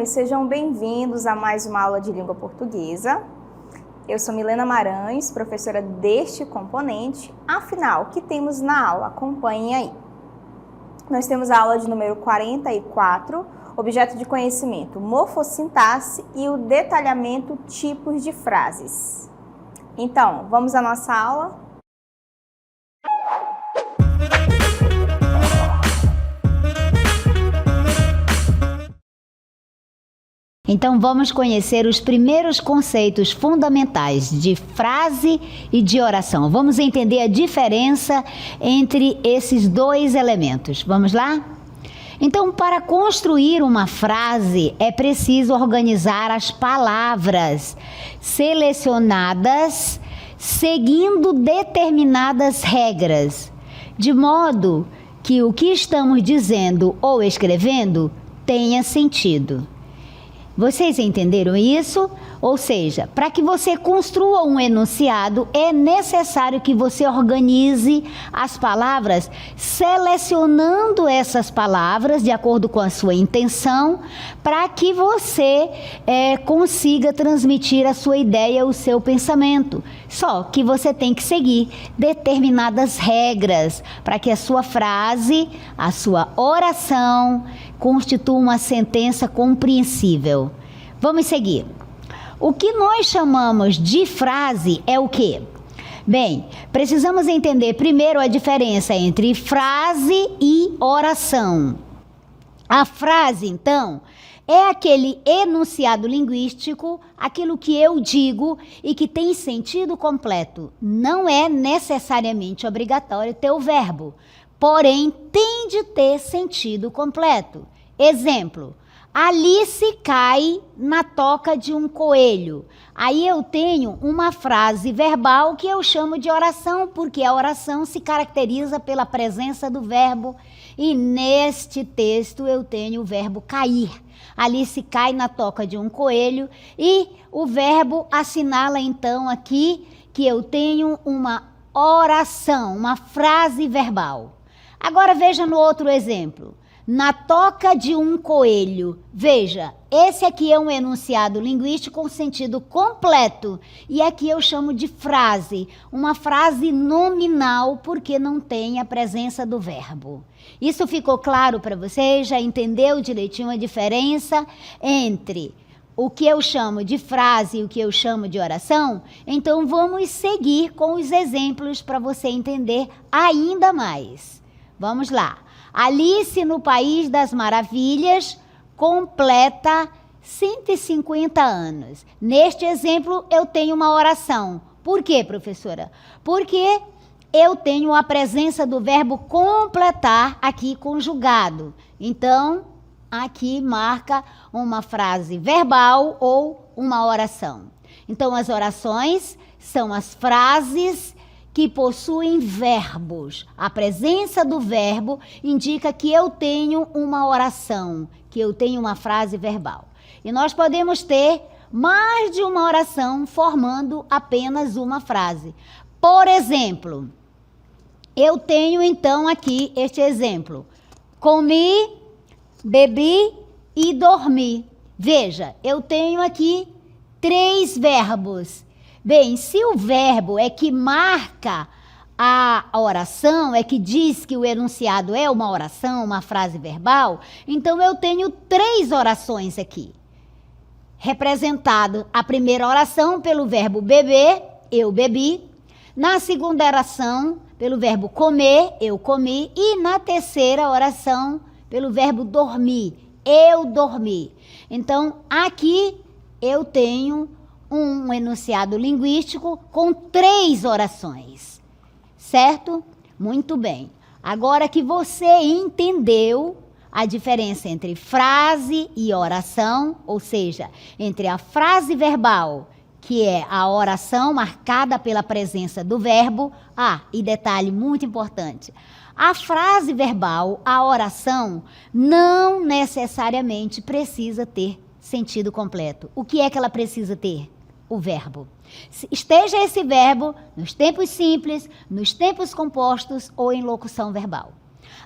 alunos, sejam bem-vindos a mais uma aula de língua portuguesa. Eu sou Milena Marães, professora deste componente. Afinal, o que temos na aula? Acompanhem aí. Nós temos a aula de número 44, objeto de conhecimento, morfossintaxe e o detalhamento tipos de frases. Então, vamos à nossa aula? Então, vamos conhecer os primeiros conceitos fundamentais de frase e de oração. Vamos entender a diferença entre esses dois elementos. Vamos lá? Então, para construir uma frase, é preciso organizar as palavras selecionadas seguindo determinadas regras, de modo que o que estamos dizendo ou escrevendo tenha sentido. Vocês entenderam isso? Ou seja, para que você construa um enunciado, é necessário que você organize as palavras, selecionando essas palavras de acordo com a sua intenção, para que você consiga transmitir a sua ideia, o seu pensamento. Só que você tem que seguir determinadas regras para que a sua frase, a sua oração, constitua uma sentença compreensível. Vamos seguir. O que nós chamamos de frase é o quê? Bem, precisamos entender primeiro a diferença entre frase e oração. A frase, então, é aquele enunciado linguístico, aquilo que eu digo e que tem sentido completo. Não é necessariamente obrigatório ter o verbo, porém tem de ter sentido completo. Exemplo: Alice cai na toca de um coelho. Aí eu tenho uma frase verbal que eu chamo de oração, porque a oração se caracteriza pela presença do verbo, e neste texto eu tenho o verbo cair. Alice cai na toca de um coelho, e o verbo assinala então aqui que eu tenho uma oração, uma frase verbal. Agora veja no outro exemplo. Na toca de um coelho. Veja, esse aqui é um enunciado linguístico com sentido completo. E aqui eu chamo de frase. Uma frase nominal, porque não tem a presença do verbo. Isso ficou claro para vocês? Já entendeu direitinho a diferença entre o que eu chamo de frase e o que eu chamo de oração? Então vamos seguir com os exemplos para você entender ainda mais. Vamos lá. Alice no País das Maravilhas completa 150 anos. Neste exemplo, eu tenho uma oração. Por quê, professora? Porque eu tenho a presença do verbo completar aqui conjugado. Então, aqui marca uma frase verbal ou uma oração. Então, as orações são as frases que possuem verbos. A presença do verbo indica que eu tenho uma oração, que eu tenho uma frase verbal. E nós podemos ter mais de uma oração formando apenas uma frase. Por exemplo, eu tenho então aqui este exemplo. Comi, bebi e dormi. Veja, eu tenho aqui 3 verbos. Bem, se o verbo é que marca a oração, é que diz que o enunciado é uma oração, uma frase verbal, então eu tenho 3 orações aqui. Representado a primeira oração pelo verbo beber, eu bebi. Na segunda oração, pelo verbo comer, eu comi. E na terceira oração, pelo verbo dormir, eu dormi. Então, aqui eu tenho um enunciado linguístico com 3 orações, certo? Muito bem. Agora que você entendeu a diferença entre frase e oração, ou seja, entre a frase verbal, que é a oração marcada pela presença do verbo. E detalhe muito importante, a frase verbal, a oração, não necessariamente precisa ter sentido completo. O que é que ela precisa ter? O verbo. Esteja esse verbo nos tempos simples, nos tempos compostos ou em locução verbal.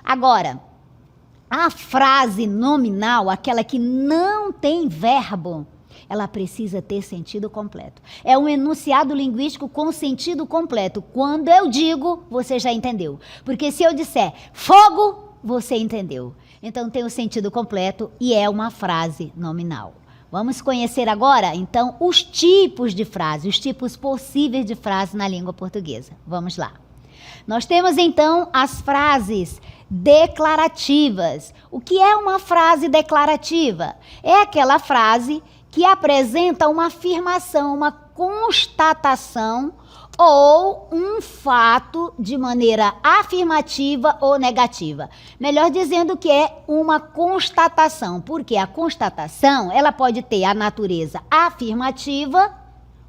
Agora, A frase nominal, aquela que não tem verbo, ela precisa ter sentido completo. É um enunciado linguístico com sentido completo. Quando eu digo, você já entendeu. Porque se eu disser fogo, você entendeu. Então tem o sentido completo e é uma frase nominal. Vamos conhecer agora, então, os tipos de frase, os tipos possíveis de frase na língua portuguesa. Vamos lá. Nós temos, então, as frases declarativas. O que é uma frase declarativa? É aquela frase que apresenta uma afirmação, uma constatação ou um fato de maneira afirmativa ou negativa. Melhor dizendo que é uma constatação, porque a constatação, ela pode ter a natureza afirmativa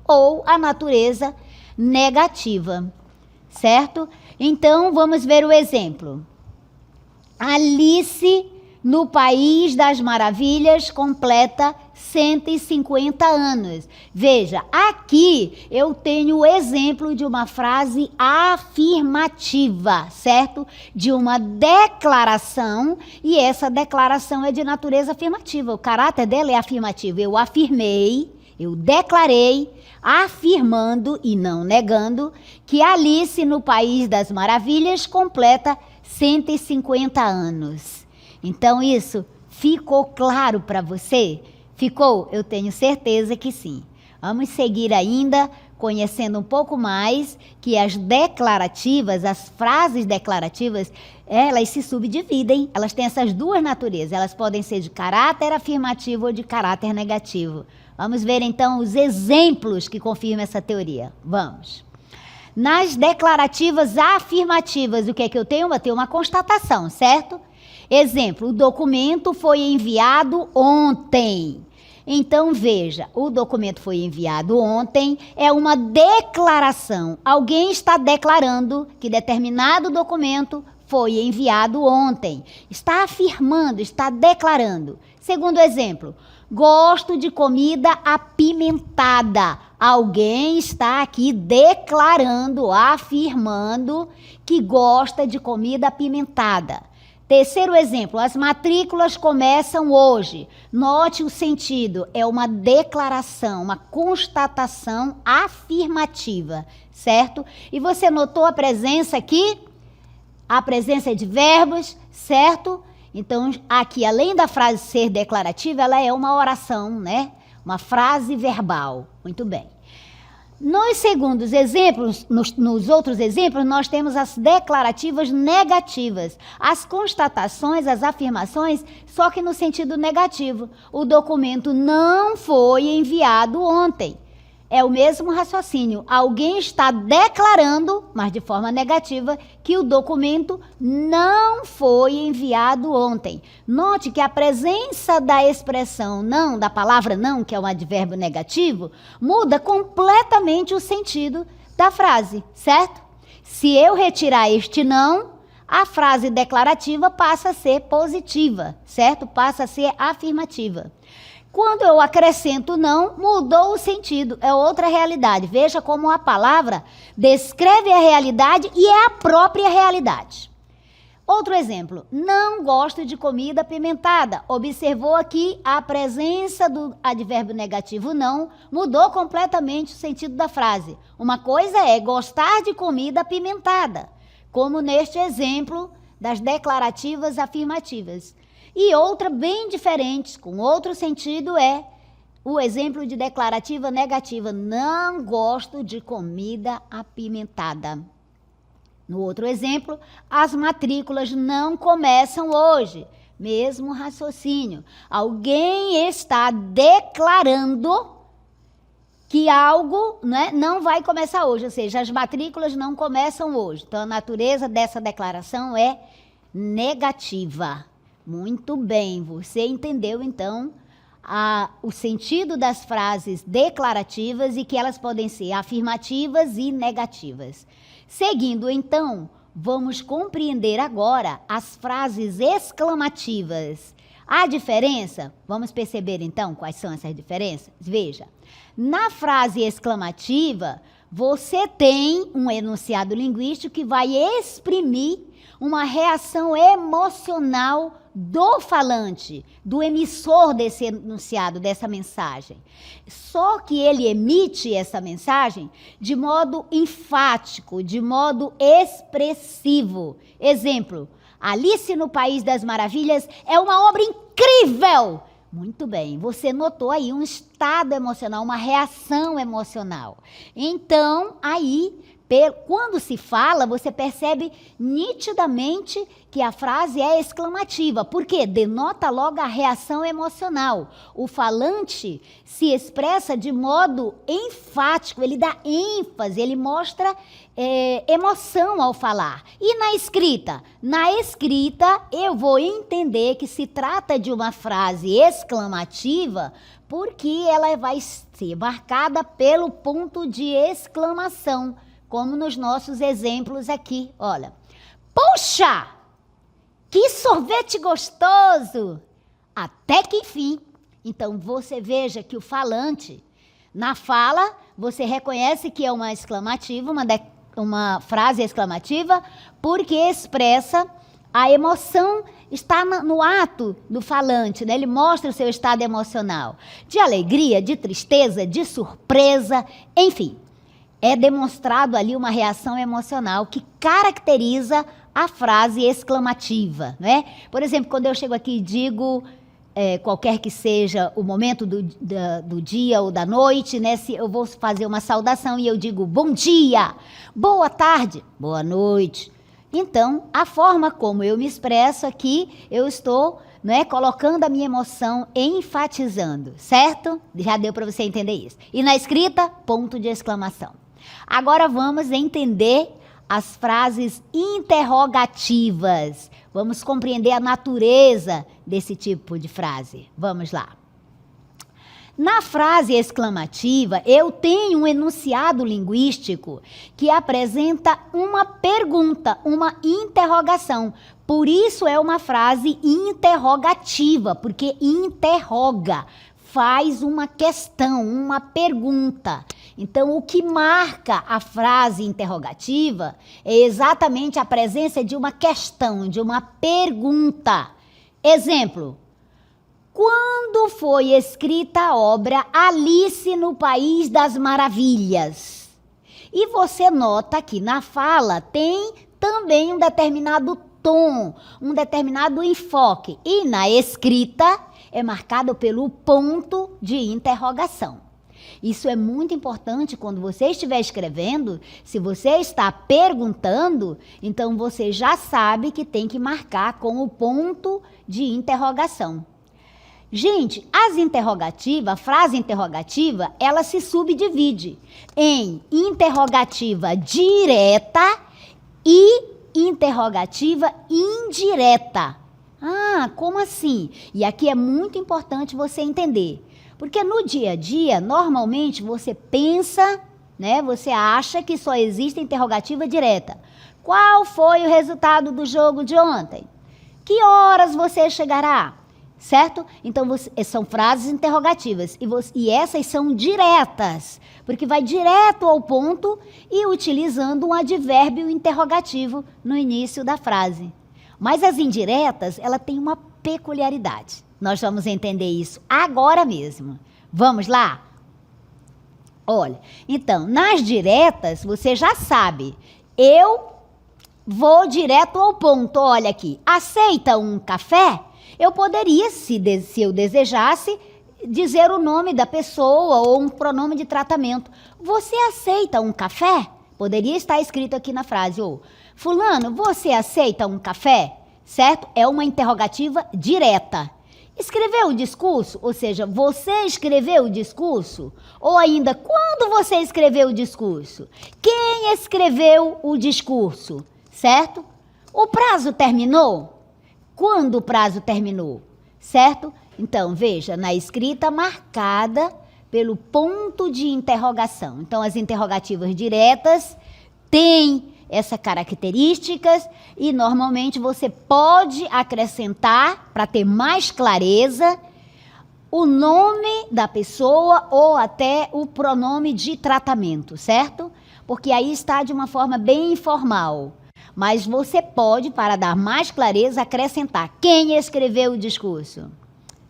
ou a natureza negativa, certo? Então, vamos ver o exemplo. Alice, no País das Maravilhas, completa 150 anos. Veja, aqui eu tenho o exemplo de uma frase afirmativa, certo? De uma declaração, e essa declaração é de natureza afirmativa. O caráter dela é afirmativo. Eu afirmei, eu declarei, afirmando e não negando, que Alice, no País das Maravilhas, completa 150 anos. Então, isso ficou claro para você? Ficou? Eu tenho certeza que sim. Vamos seguir ainda, conhecendo um pouco mais, que as declarativas, as frases declarativas, elas se subdividem. Elas têm essas duas naturezas. Elas podem ser de caráter afirmativo ou de caráter negativo. Vamos ver, então, os exemplos que confirmam essa teoria. Vamos. Nas declarativas afirmativas, o que é que eu tenho? Eu tenho uma constatação, certo? Exemplo, o documento foi enviado ontem. Então, veja, o documento foi enviado ontem, é uma declaração. Alguém está declarando que determinado documento foi enviado ontem. Está afirmando, está declarando. Segundo exemplo, gosto de comida apimentada. Alguém está aqui declarando, afirmando que gosta de comida apimentada. Terceiro exemplo, as matrículas começam hoje. Note o sentido, é uma declaração, uma constatação afirmativa, certo? E você notou a presença aqui? A presença de verbos, certo? Então, aqui, além da frase ser declarativa, ela é uma oração, né? Uma frase verbal. Muito bem. Nos segundos exemplos, nos outros exemplos, nós temos as declarativas negativas, as constatações, as afirmações, só que no sentido negativo. O documento não foi enviado ontem. É o mesmo raciocínio. Alguém está declarando, mas de forma negativa, que o documento não foi enviado ontem. Note que a presença da expressão não, da palavra não, que é um advérbio negativo, muda completamente o sentido da frase, certo? Se eu retirar este não, a frase declarativa passa a ser positiva, certo? Passa a ser afirmativa. Quando eu acrescento não, mudou o sentido, é outra realidade. Veja como a palavra descreve a realidade e é a própria realidade. Outro exemplo, não gosto de comida apimentada. Observou aqui a presença do advérbio negativo não, mudou completamente o sentido da frase. Uma coisa é gostar de comida apimentada, como neste exemplo das declarativas afirmativas. E outra bem diferente, com outro sentido, é o exemplo de declarativa negativa. Não gosto de comida apimentada. No outro exemplo, as matrículas não começam hoje. Mesmo raciocínio. Alguém está declarando que algo, né, não vai começar hoje. Ou seja, as matrículas não começam hoje. Então, a natureza dessa declaração é negativa. Muito bem, você entendeu então o sentido das frases declarativas e que elas podem ser afirmativas e negativas. Seguindo então, vamos compreender agora as frases exclamativas. A diferença, vamos perceber então quais são essas diferenças? Veja, na frase exclamativa, você tem um enunciado linguístico que vai exprimir uma reação emocional do falante, do emissor desse enunciado, dessa mensagem. Só que ele emite essa mensagem de modo enfático, de modo expressivo. Exemplo, Alice no País das Maravilhas é uma obra incrível. Muito bem, você notou aí um estado emocional, uma reação emocional. Então, aí, quando se fala, você percebe nitidamente que a frase é exclamativa. Por quê? Denota logo a reação emocional. O falante se expressa de modo enfático, ele dá ênfase, ele mostra emoção ao falar. E na escrita? Na escrita, eu vou entender que se trata de uma frase exclamativa porque ela vai ser marcada pelo ponto de exclamação, como nos nossos exemplos aqui. Olha, puxa, que sorvete gostoso! Até que enfim. Então, você veja que o falante, na fala, você reconhece que é uma exclamativa, uma frase exclamativa, porque expressa a emoção, está no ato do falante, né? Ele mostra o seu estado emocional, de alegria, de tristeza, de surpresa, enfim. É demonstrado ali uma reação emocional que caracteriza a frase exclamativa, né? Por exemplo, quando eu chego aqui e digo, qualquer que seja o momento do dia ou da noite, né? Se eu vou fazer uma saudação e eu digo bom dia, boa tarde, boa noite. Então, a forma como eu me expresso aqui, eu estou, né, colocando a minha emoção, enfatizando, certo? Já deu para você entender isso. E na escrita, ponto de exclamação. Agora vamos entender as frases interrogativas. Vamos compreender a natureza desse tipo de frase. Vamos lá. Na frase exclamativa, eu tenho um enunciado linguístico que apresenta uma pergunta, uma interrogação. Por isso é uma frase interrogativa, porque interroga, faz uma questão, uma pergunta. Então, o que marca a frase interrogativa é exatamente a presença de uma questão, de uma pergunta. Exemplo, quando foi escrita a obra Alice no País das Maravilhas? E você nota que na fala tem também um determinado tom, um determinado enfoque. E na escrita é marcado pelo ponto de interrogação. Isso é muito importante quando você estiver escrevendo. Se você está perguntando, então você já sabe que tem que marcar com o ponto de interrogação. Gente, a frase interrogativa, ela se subdivide em interrogativa direta e interrogativa indireta. Ah, como assim? E aqui é muito importante você entender. Porque no dia a dia, normalmente, você pensa, né? Você acha que só existe interrogativa direta. Qual foi o resultado do jogo de ontem? Que horas você chegará? Certo? Então, são frases interrogativas. E essas são diretas, porque vai direto ao ponto e utilizando um advérbio interrogativo no início da frase. Mas as indiretas, ela tem uma peculiaridade. Nós vamos entender isso agora mesmo. Vamos lá? Olha, então, nas diretas, você já sabe. Eu vou direto ao ponto. Olha aqui, aceita um café? Eu poderia, se eu desejasse, dizer o nome da pessoa ou um pronome de tratamento. Você aceita um café? Poderia estar escrito aqui na frase. Ou, fulano, você aceita um café? Certo? É uma interrogativa direta. Escreveu o discurso? Ou seja, você escreveu o discurso? Ou ainda, quando você escreveu o discurso? Quem escreveu o discurso? Certo? O prazo terminou? Quando o prazo terminou? Certo? Então, veja, na escrita marcada pelo ponto de interrogação. Então, as interrogativas diretas têm essas características e normalmente você pode acrescentar, para ter mais clareza, o nome da pessoa ou até o pronome de tratamento, certo? Porque aí está de uma forma bem informal. Mas você pode, para dar mais clareza, acrescentar quem escreveu o discurso,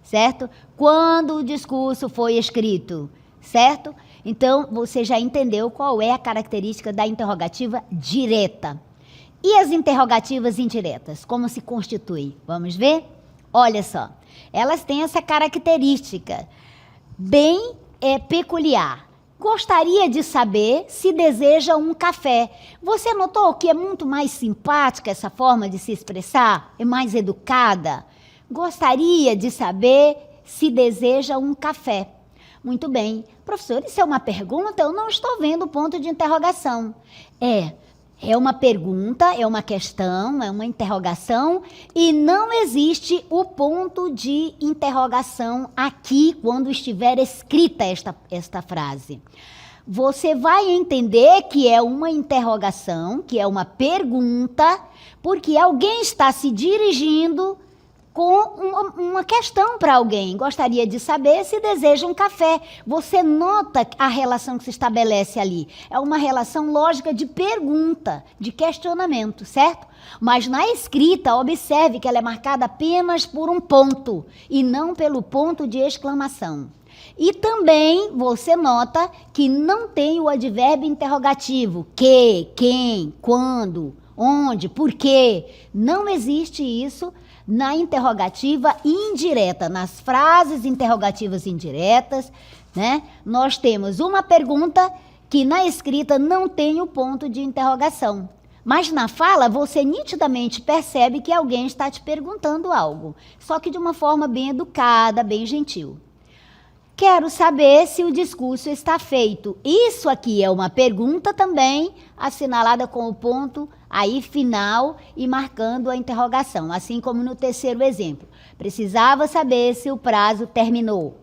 certo? Quando o discurso foi escrito, certo? Então, você já entendeu qual é a característica da interrogativa direta. E as interrogativas indiretas, como se constitui? Vamos ver? Olha só, elas têm essa característica bem peculiar. Gostaria de saber se deseja um café. Você notou que é muito mais simpática essa forma de se expressar? É mais educada? Gostaria de saber se deseja um café. Muito bem. Professor, isso é uma pergunta? Eu não estou vendo o ponto de interrogação. É uma pergunta, é uma questão, é uma interrogação e não existe o ponto de interrogação aqui quando estiver escrita esta frase. Você vai entender que é uma interrogação, que é uma pergunta, porque alguém está se dirigindo com uma questão para alguém. Gostaria de saber se deseja um café. Você nota a relação que se estabelece ali. É uma relação lógica de pergunta, de questionamento, certo? Mas na escrita, observe que ela é marcada apenas por um ponto e não pelo ponto de exclamação. E também você nota que não tem o advérbio interrogativo. Que, quem, quando, onde, por quê. Não existe isso na interrogativa indireta, nas frases interrogativas indiretas, né? Nós temos uma pergunta que na escrita não tem o ponto de interrogação. Mas na fala você nitidamente percebe que alguém está te perguntando algo, só que de uma forma bem educada, bem gentil. Quero saber se o discurso está feito. Isso aqui é uma pergunta também, assinalada com o ponto aí final e marcando a interrogação, assim como no terceiro exemplo. Precisava saber se o prazo terminou,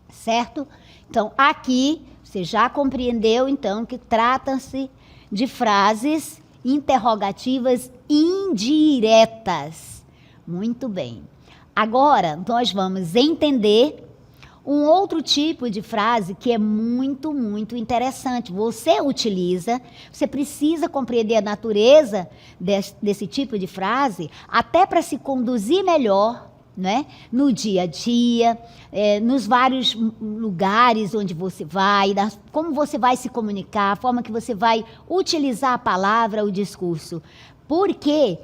certo? Então, aqui você já compreendeu, então, que trata-se de frases interrogativas indiretas. Muito bem. Agora, nós vamos entender um outro tipo de frase que é muito, muito interessante. Você utiliza, você precisa compreender a natureza desse tipo de frase, até para se conduzir melhor, né? No dia a dia, nos vários lugares onde você vai, como você vai se comunicar, a forma que você vai utilizar a palavra, o discurso. Porque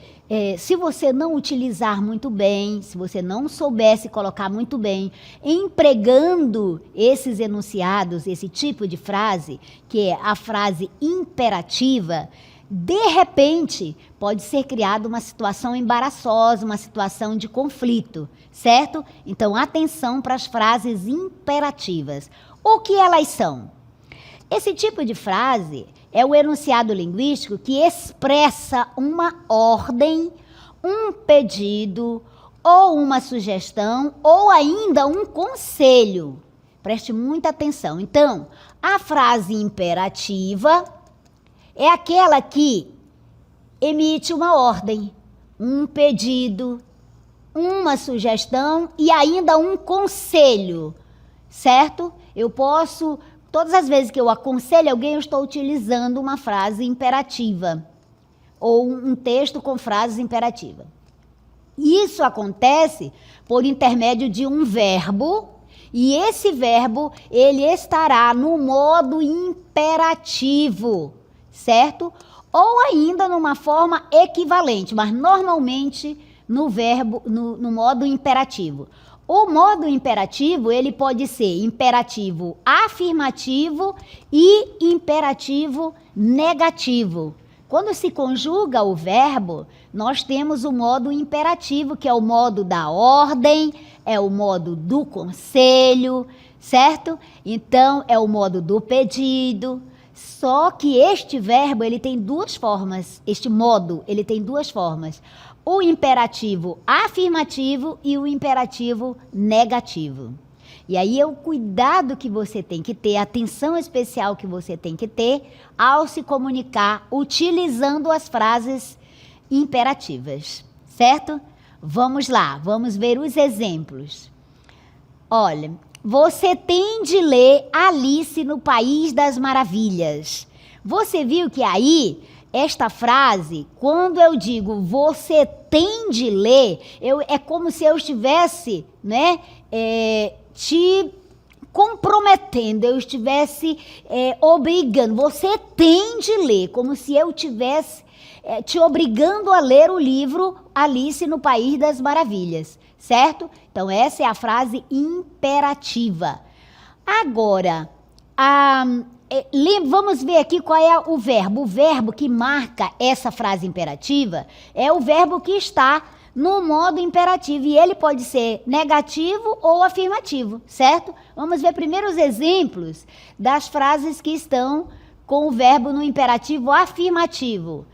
se você não utilizar muito bem, se você não soubesse colocar muito bem, empregando esses enunciados, esse tipo de frase, que é a frase imperativa, de repente pode ser criada uma situação embaraçosa, uma situação de conflito, certo? Então, atenção para as frases imperativas. O que elas são? Esse tipo de frase é o enunciado linguístico que expressa uma ordem, um pedido, ou uma sugestão, ou ainda um conselho. Preste muita atenção. Então, a frase imperativa é aquela que emite uma ordem, um pedido, uma sugestão e ainda um conselho, certo? Eu posso... Todas as vezes que eu aconselho alguém, eu estou utilizando uma frase imperativa ou um texto com frases imperativas. Isso acontece por intermédio de um verbo e esse verbo ele estará no modo imperativo, certo? Ou ainda numa forma equivalente, mas normalmente no verbo, no modo imperativo. O modo imperativo, ele pode ser imperativo afirmativo e imperativo negativo. Quando se conjuga o verbo, nós temos o modo imperativo, que é o modo da ordem, é o modo do conselho, certo? Então, é o modo do pedido. Só que este verbo, ele tem duas formas. Este modo, ele tem duas formas. O imperativo afirmativo e o imperativo negativo. E aí é o cuidado que você tem que ter, a atenção especial que você tem que ter ao se comunicar utilizando as frases imperativas, certo? Vamos lá, vamos ver os exemplos. Olha, você tem de ler Alice no País das Maravilhas. Você viu que aí esta frase, quando eu digo você tem de ler, é como se eu estivesse, né, te comprometendo, eu estivesse obrigando. Você tem de ler, como se eu estivesse te obrigando a ler o livro Alice no País das Maravilhas, certo? Então, essa é a frase imperativa. Agora, vamos ver aqui qual é o verbo. O verbo que marca essa frase imperativa é o verbo que está no modo imperativo, e ele pode ser negativo ou afirmativo, certo? Vamos ver primeiro os exemplos das frases que estão com o verbo no imperativo afirmativo.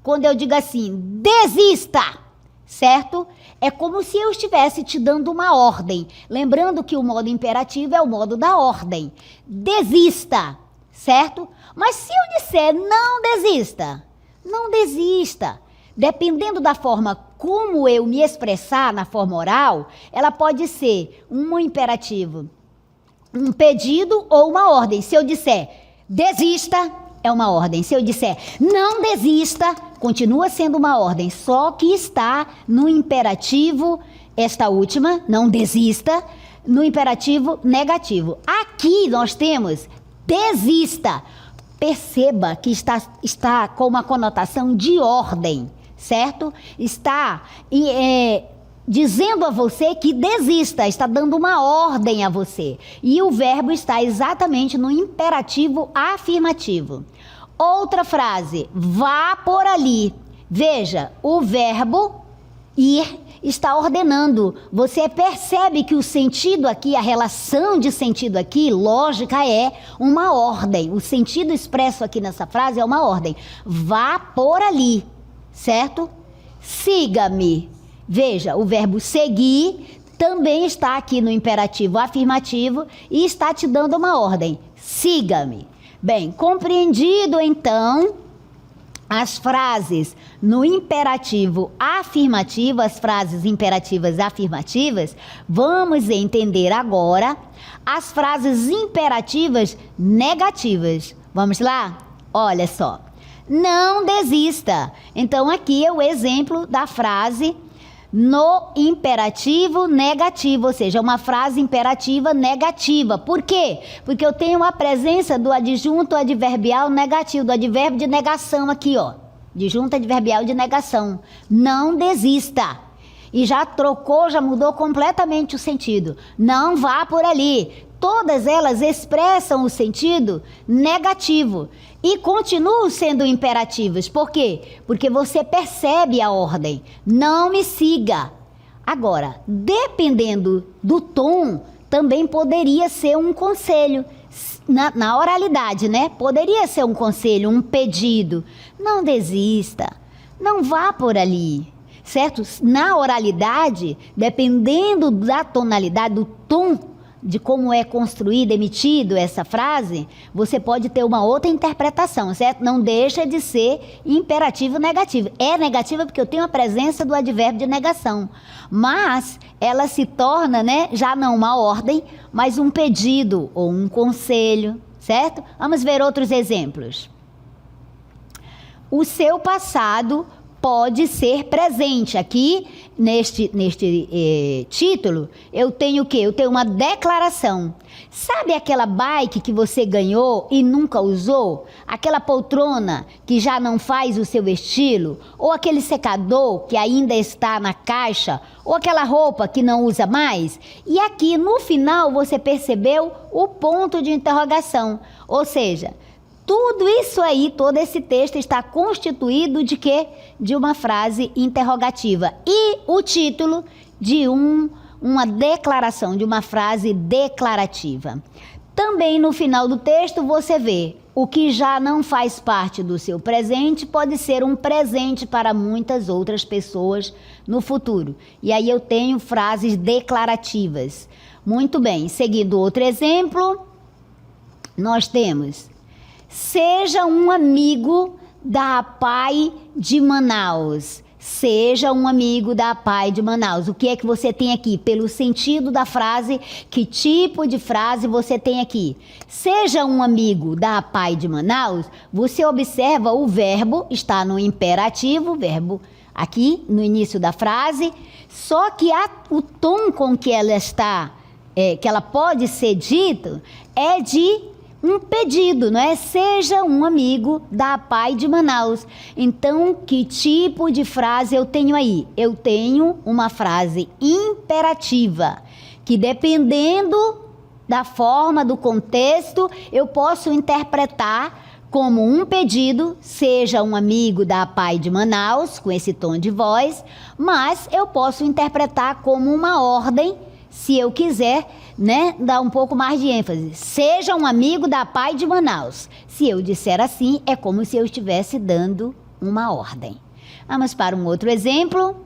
Quando eu digo assim, desista, certo? É como se eu estivesse te dando uma ordem. Lembrando que o modo imperativo é o modo da ordem. Desista, certo? Mas se eu disser não desista, não desista. Dependendo da forma como eu me expressar na forma oral, ela pode ser um imperativo, um pedido ou uma ordem. Se eu disser desista, é uma ordem. Se eu disser não desista, continua sendo uma ordem, só que está no imperativo, esta última, não desista, no imperativo negativo. Aqui nós temos desista. Perceba que está com uma conotação de ordem, certo? Está dizendo a você que desista, está dando uma ordem a você. E o verbo está exatamente no imperativo afirmativo. Outra frase, vá por ali. Veja, o verbo ir está ordenando. Você percebe que o sentido aqui, a relação de sentido aqui, lógica, é uma ordem. O sentido expresso aqui nessa frase é uma ordem. Vá por ali, certo? Siga-me. Veja, o verbo seguir também está aqui no imperativo afirmativo e está te dando uma ordem. Siga-me. Bem, compreendido então as frases no imperativo afirmativo, as frases imperativas afirmativas, vamos entender agora as frases imperativas negativas. Vamos lá? Olha só. Não desista. Então aqui é o exemplo da frase no imperativo negativo, ou seja, uma frase imperativa negativa. Por quê? Porque eu tenho a presença do adjunto adverbial negativo, do advérbio de negação aqui, ó. Adjunto adverbial de negação. Não desista. E já trocou, já mudou completamente o sentido. Não vá por ali. Todas elas expressam o sentido negativo e continuam sendo imperativas. Por quê? Porque você percebe a ordem. Não me siga. Agora, dependendo do tom, também poderia ser um conselho. Na oralidade, né? Poderia ser um conselho, um pedido. Não desista. Não vá por ali. Certo? Na oralidade, dependendo da tonalidade, do tom, de como é construída, emitido essa frase, você pode ter uma outra interpretação, certo? Não deixa de ser imperativo negativo. É negativa porque eu tenho a presença do advérbio de negação. Mas ela se torna, né, já não uma ordem, mas um pedido ou um conselho, certo? Vamos ver outros exemplos. O seu passado pode ser presente. Aqui, neste título, eu tenho o quê? Eu tenho uma declaração. Sabe aquela bike que você ganhou e nunca usou? Aquela poltrona que já não faz o seu estilo? Ou aquele secador que ainda está na caixa? Ou aquela roupa que não usa mais? E aqui, no final, você percebeu o ponto de interrogação. Ou seja, tudo isso aí, todo esse texto está constituído de quê? De uma frase interrogativa. E o título de uma declaração, de uma frase declarativa. Também no final do texto você vê o que já não faz parte do seu presente pode ser um presente para muitas outras pessoas no futuro. E aí eu tenho frases declarativas. Muito bem, seguindo outro exemplo, nós temos: seja um amigo da Pai de Manaus. Seja um amigo da APAE de Manaus. O que é que você tem aqui? Pelo sentido da frase, que tipo de frase você tem aqui? Seja um amigo da APAE de Manaus, você observa o verbo, está no imperativo, o verbo aqui no início da frase, só que o tom com que ela está, que ela pode ser dita, é de um pedido, não é? Seja um amigo da APAE de Manaus. Então, que tipo de frase eu tenho aí? Eu tenho uma frase imperativa, que dependendo da forma, do contexto, eu posso interpretar como um pedido, seja um amigo da APAE de Manaus, com esse tom de voz, mas eu posso interpretar como uma ordem, se eu quiser, né, dar um pouco mais de ênfase. Seja um amigo da APAE de Manaus. Se eu disser assim, é como se eu estivesse dando uma ordem. Vamos para um outro exemplo.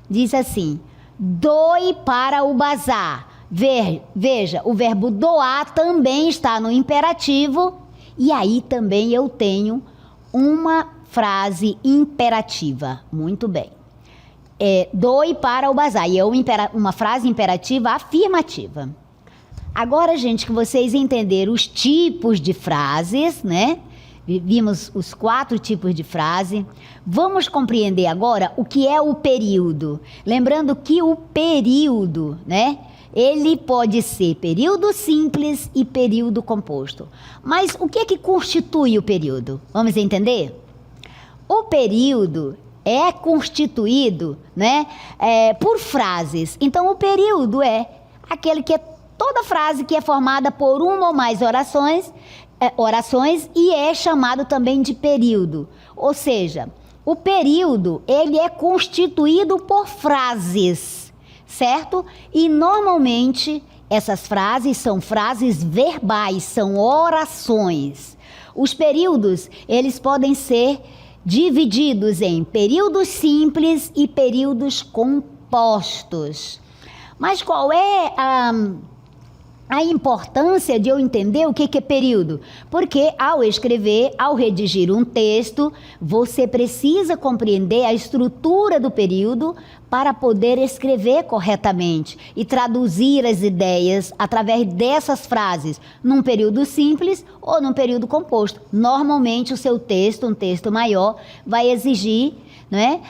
Diz assim: doe para o bazar. Veja, o verbo doar também está no imperativo, e aí também eu tenho uma frase imperativa. Muito bem. Doe para o bazar. E é uma frase imperativa afirmativa. Agora, gente, que vocês entenderam os tipos de frases, né? Vimos os 4 tipos de frase. Vamos compreender agora o que é o período. Lembrando que o período, né? Ele pode ser período simples e período composto. Mas o que é que constitui o período? Vamos entender? O período é constituído, né, por frases. Então, o período é aquele que é toda frase que é formada por uma ou mais orações e é chamado também de período. Ou seja, o período, ele é constituído por frases, certo? E normalmente essas frases são frases verbais, são orações. Os períodos, eles podem ser divididos em períodos simples e períodos compostos. Mas qual é a importância de eu entender o que é período? Porque ao escrever, ao redigir um texto, você precisa compreender a estrutura do período para poder escrever corretamente e traduzir as ideias através dessas frases, num período simples ou num período composto. Normalmente o seu texto, um texto maior, vai exigir, né,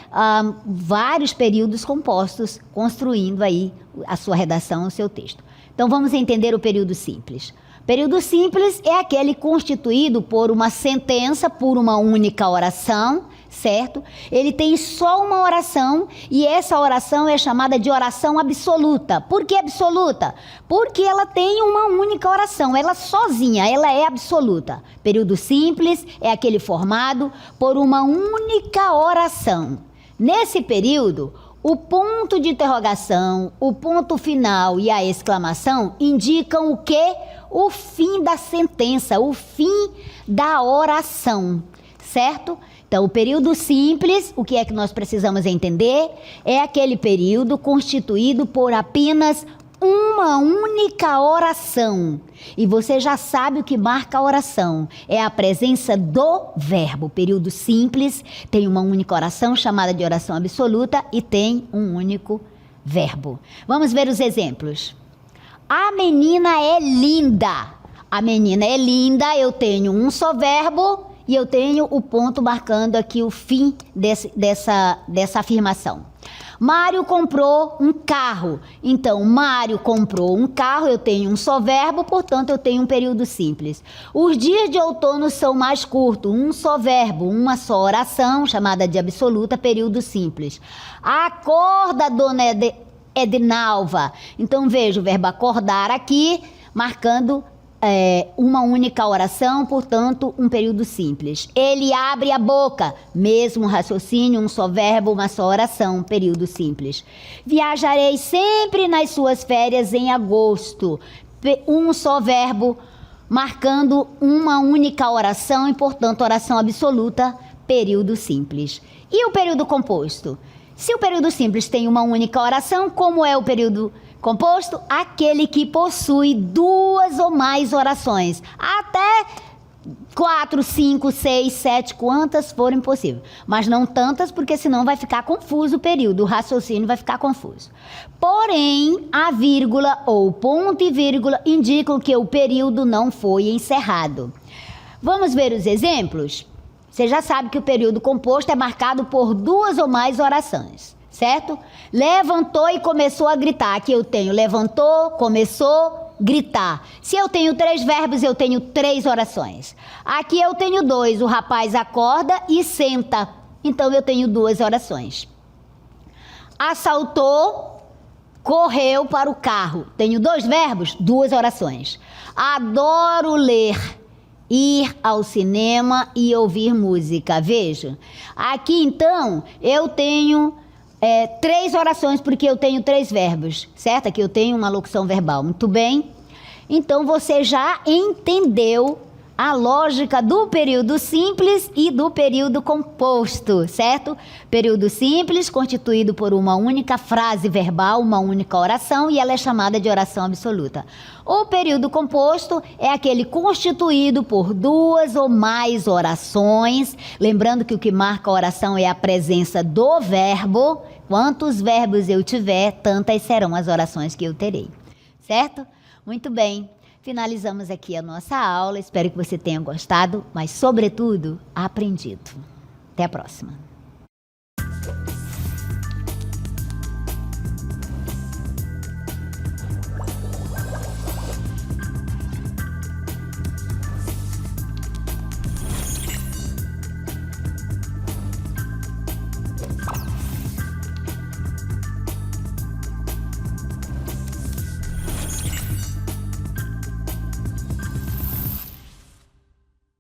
vários períodos compostos, construindo aí a sua redação, o seu texto. Então vamos entender o período simples. Período simples é aquele constituído por uma sentença, por uma única oração, certo? Ele tem só uma oração e essa oração é chamada de oração absoluta. Por que absoluta? Porque ela tem uma única oração, ela sozinha, ela é absoluta. Período simples é aquele formado por uma única oração. Nesse período, o ponto de interrogação, o ponto final e a exclamação indicam o quê? O fim da sentença, o fim da oração, certo? Então, o período simples, o que é que nós precisamos entender? É aquele período constituído por apenas uma única oração. E você já sabe o que marca a oração. É a presença do verbo. Período simples tem uma única oração, chamada de oração absoluta, e tem um único verbo. Vamos ver os exemplos. A menina é linda. A menina é linda, eu tenho um só verbo e eu tenho o ponto marcando aqui o fim dessa afirmação. Mário comprou um carro. Então, Mário comprou um carro, eu tenho um só verbo, portanto, eu tenho um período simples. Os dias de outono são mais curtos, um só verbo, uma só oração, chamada de absoluta, período simples. Acorda, dona Edinalva. Então, veja o verbo acordar aqui, marcando uma única oração, portanto, um período simples. Ele abre a boca, mesmo raciocínio, um só verbo, uma só oração, período simples. Viajarei sempre nas suas férias em agosto, um só verbo, marcando uma única oração e, portanto, oração absoluta, período simples. E o período composto? Se o período simples tem uma única oração, como é o período composto? Aquele que possui 2 ou mais orações. Até 4, 5, 6, 7, quantas forem possíveis. Mas não tantas, porque senão vai ficar confuso o período, o raciocínio vai ficar confuso. Porém, a vírgula ou ponto e vírgula indicam que o período não foi encerrado. Vamos ver os exemplos? Você já sabe que o período composto é marcado por 2 ou mais orações, certo? Levantou e começou a gritar. Aqui eu tenho levantou, começou, gritar. Se eu tenho 3 verbos, eu tenho 3 orações. Aqui eu tenho 2, o rapaz acorda e senta. Então eu tenho 2 orações. Assaltou, correu para o carro. Tenho 2 verbos, 2 orações. Adoro ler, ir ao cinema e ouvir música. Veja, aqui então eu tenho 3 orações, porque eu tenho 3 verbos, certo? Aqui eu tenho uma locução verbal, muito bem? Então você já entendeu a lógica do período simples e do período composto, certo? Período simples, constituído por uma única frase verbal, uma única oração, e ela é chamada de oração absoluta. O período composto é aquele constituído por 2 ou mais orações, lembrando que o que marca a oração é a presença do verbo. Quantos verbos eu tiver, tantas serão as orações que eu terei, certo? Muito bem. Finalizamos aqui a nossa aula, espero que você tenha gostado, mas, sobretudo, aprendido. Até a próxima.